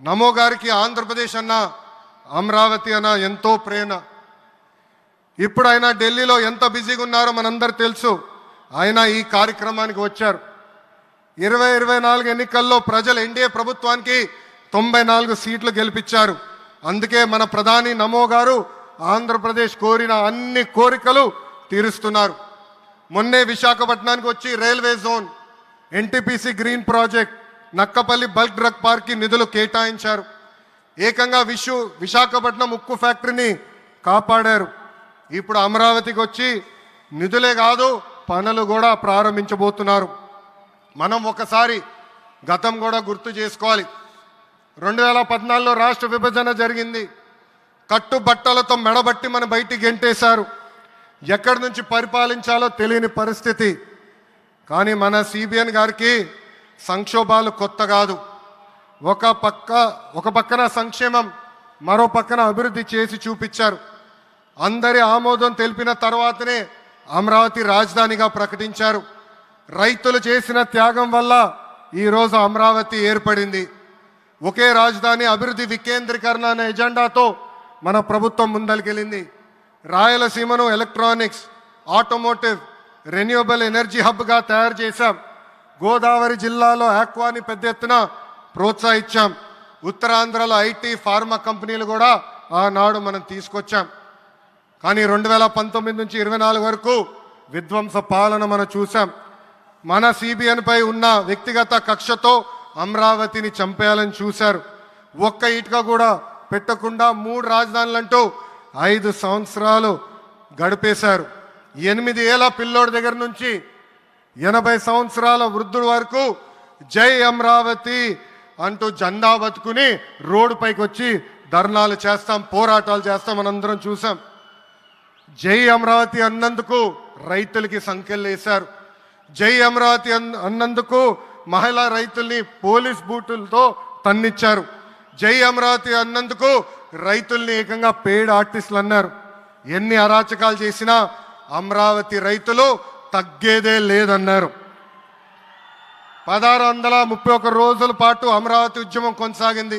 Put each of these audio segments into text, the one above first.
నమో గారికి ఆంధ్రప్రదేశ్ అన్న అమరావతి అన్న ఎంతో ప్రేమ. ఇప్పుడు ఆయన ఢిల్లీలో ఎంత బిజీగా ఉన్నారో మనందరూ తెలుసు. ఆయన ఈ కార్యక్రమానికి వచ్చారు. 2024 ఎన్నికల్లో ప్రజలు ఎన్డీఏ ప్రభుత్వానికి 94 సీట్లు గెలిపించారు. అందుకే మన ప్రధాని నమో గారు ఆంధ్రప్రదేశ్ కోరిన అన్ని కోరికలు తీరుస్తున్నారు. మొన్నే విశాఖపట్నానికి వచ్చి railway zone, NTPC green project, Nakkapalli bulk drug పార్క్కి నిధులు కేటాయించారు. ఏకంగా విశాఖపట్నం ఉక్కు ఫ్యాక్టరీని కాపాడారు. ఇప్పుడు అమరావతికి వచ్చి నిధులే కాదు పనులు కూడా ప్రారంభించబోతున్నారు. మనం ఒకసారి గతం కూడా గుర్తు చేసుకోవాలి. 2014లో రాష్ట్ర విభజన జరిగింది. కట్టుబట్టలతో మెడబట్టి మన బయటికి గెంటేశారు. ఎక్కడి నుంచి పరిపాలించాలో తెలియని పరిస్థితి. కానీ మన సిబిఎన్ గారికి సంక్షోభాలు కొత్త కాదు. ఒక పక్కన సంక్షేమం, మరో పక్కన అభివృద్ధి చేసి చూపించారు. అందరి ఆమోదం తెలిపిన తర్వాతనే అమరావతి రాజధానిగా ప్రకటించారు. రైతులు చేసిన త్యాగం వల్ల ఈరోజు అమరావతి ఏర్పడింది. ఒకే రాజధాని అభివృద్ధి వికేంద్రీకరణ అనే ఎజెండాతో మన ప్రభుత్వం ముందరికెళ్ళింది. రాయలసీమను ఎలక్ట్రానిక్స్, ఆటోమోటివ్, రెన్యూవబుల్ ఎనర్జీ హబ్గా తయారు చేశాం. గోదావరి జిల్లాలో ఆక్వాని పెద్ద ఎత్తున ప్రోత్సహించాం. ఉత్తరాంధ్రలో ఐటీ, ఫార్మా కంపెనీలు కూడా ఆనాడు మనం తీసుకొచ్చాం. కానీ 2019 నుంచి 24 వరకు విధ్వంస పాలన మనం చూసాం. మన సిబిఎన్ పై ఉన్న వ్యక్తిగత కక్షతో అమరావతిని చంపేయాలని చూశారు. ఒక్క ఇటుక కూడా పెట్టకుండా 3 రాజధానులంటూ 5 సంవత్సరాలు గడిపేశారు. 8 ఏళ్ల పిల్లోడి దగ్గర నుంచి 80 సంవత్సరాల వృద్ధుల వరకు జై అమరావతి అంటూ జెండా బతుకుని రోడ్డు పైకి వచ్చి ధర్నాలు చేస్తాం, పోరాటాలు చేస్తాం. మనందరం చూసాం. జై అమరావతి అన్నందుకు రైతులకి సంఖ్యలు వేశారు. జై అమరావతి అన్నందుకు మహిళా రైతుల్ని పోలీస్ బూటులతో తన్నిచ్చారు. జై అమరావతి అన్నందుకు రైతుల్ని ఏకంగా పెయిడ్ ఆర్టిస్టులు అన్నారు. ఎన్ని అరాచకాలు చేసినా అమరావతి రైతులు తగ్గేదే లేదన్నారు. 1631 రోజుల పాటు అమరావతి ఉద్యమం కొనసాగింది.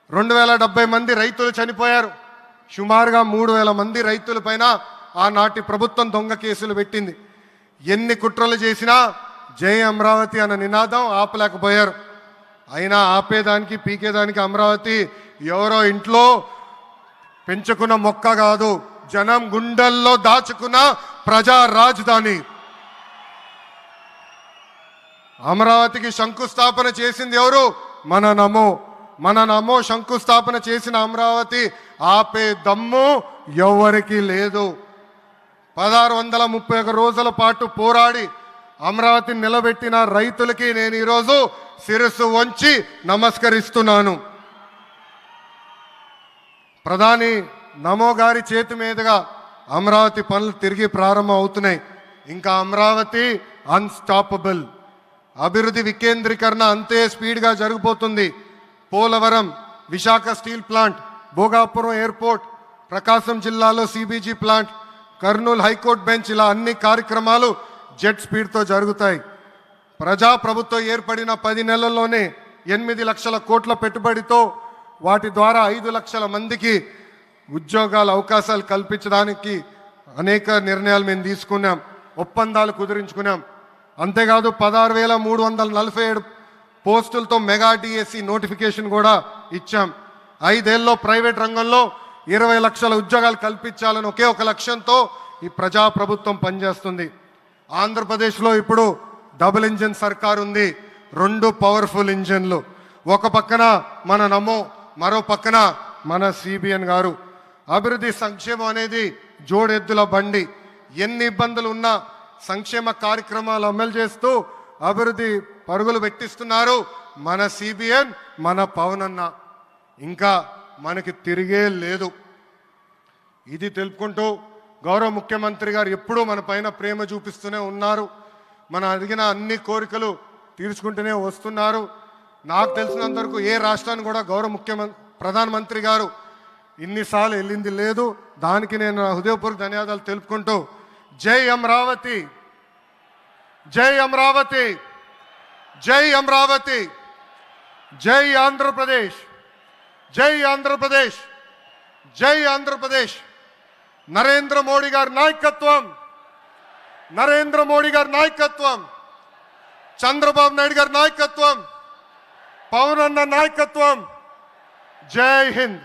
2070 మంది రైతులు చనిపోయారు. సుమారుగా 3000 మంది రైతుల పైన ఆనాటి ప్రభుత్వం దొంగ కేసులు పెట్టింది. ఎన్ని కుట్రలు చేసినా జై అమరావతి అన్న నినాదం ఆపలేకపోయారు. అయినా ఆపేదానికి, పీకేదానికి అమరావతి ఎవరో ఇంట్లో పెంచుకున్న మొక్క కాదు, జనం గుండెల్లో దాచుకున్న ప్రజా రాజధాని. అమరావతికి శంకుస్థాపన చేసింది ఎవరు? మన నమో శంకుస్థాపన చేసిన అమరావతి ఆపే దమ్ము ఎవరికి లేదు. 1631 రోజుల పాటు పోరాడి అమరావతిని నిలబెట్టిన రైతులకి నేను ఈరోజు శిరస్సు వంచి నమస్కరిస్తున్నాను. ప్రధాని నమో గారి చేతి మీదుగా అమరావతి పనులు తిరిగి ప్రారంభం అవుతున్నాయి. ఇంకా అమరావతి అన్స్టాపబుల్. అభివృద్ధి వికేంద్రీకరణ అంతే స్పీడ్గా జరిగిపోతుంది. Polavaram, Visakha steel plant, Bhogapuram airport, Prakasam జిల్లాలో CBG plant, Kurnool high court bench, ఇలా అన్ని కార్యక్రమాలు జెట్ స్పీడ్తో జరుగుతాయి. ప్రజాప్రభుత్వం ఏర్పడిన 10 నెలల్లోనే 8 లక్షల కోట్ల పెట్టుబడితో వాటి ద్వారా 5 లక్షల మందికి ఉద్యోగాల అవకాశాలు కల్పించడానికి అనేక నిర్ణయాలు మేము తీసుకున్నాం, ఒప్పందాలు కుదిరించుకున్నాం. అంతేకాదు 16,347 పోస్టులతో మెగా డిఎస్సి నోటిఫికేషన్ కూడా ఇచ్చాం. 5 ఏళ్ళలో ప్రైవేట్ రంగంలో 20 లక్షల ఉద్యోగాలు కల్పించాలని ఒకే ఒక లక్ష్యంతో ఈ ప్రజాప్రభుత్వం పనిచేస్తుంది. ఆంధ్రప్రదేశ్లో ఇప్పుడు డబుల్ ఇంజిన్ సర్కార్ ఉంది. 2 పవర్ఫుల్ ఇంజిన్లు. ఒక పక్కన మన నమో, మరో పక్కన మన సిబిఎన్ గారు. అభివృద్ధి సంక్షేమం అనేది జోడెద్దుల బండి. ఎన్ని ఇబ్బందులు ఉన్నా సంక్షేమ కార్యక్రమాలు అమలు చేస్తూ అభివృద్ధి పరుగులు పెట్టిస్తున్నారు మన సిబిఎన్, మన పవన్ అన్న. ఇంకా మనకి తిరిగే లేదు. ఇది తెలుపుకుంటూ గౌరవ ముఖ్యమంత్రి గారు ఎప్పుడూ మన పైన ప్రేమ చూపిస్తూనే ఉన్నారు. మన అడిగిన అన్ని కోరికలు తీర్చుకుంటూనే వస్తున్నారు. నాకు తెలిసినంతవరకు ఏ రాష్ట్రాన్ని కూడా గౌరవ ప్రధానమంత్రి గారు ఇన్నిసార్లు వెళ్ళింది లేదు. దానికి నేను హృదయపూర్వక ధన్యవాదాలు తెలుపుకుంటూ జై అమరావతి, జై అమరావతి, జై అమరావతి. జై ఆంధ్రప్రదేశ్, జై ఆంధ్రప్రదేశ్, జై ఆంధ్రప్రదేశ్. నరేంద్ర మోడీ గారి నాయకత్వం, నరేంద్ర మోడీ గారి నాయకత్వం, చంద్రబాబు నాయుడు గారి నాయకత్వం, పవన్ అన్న నాయకత్వం. జై హింద్.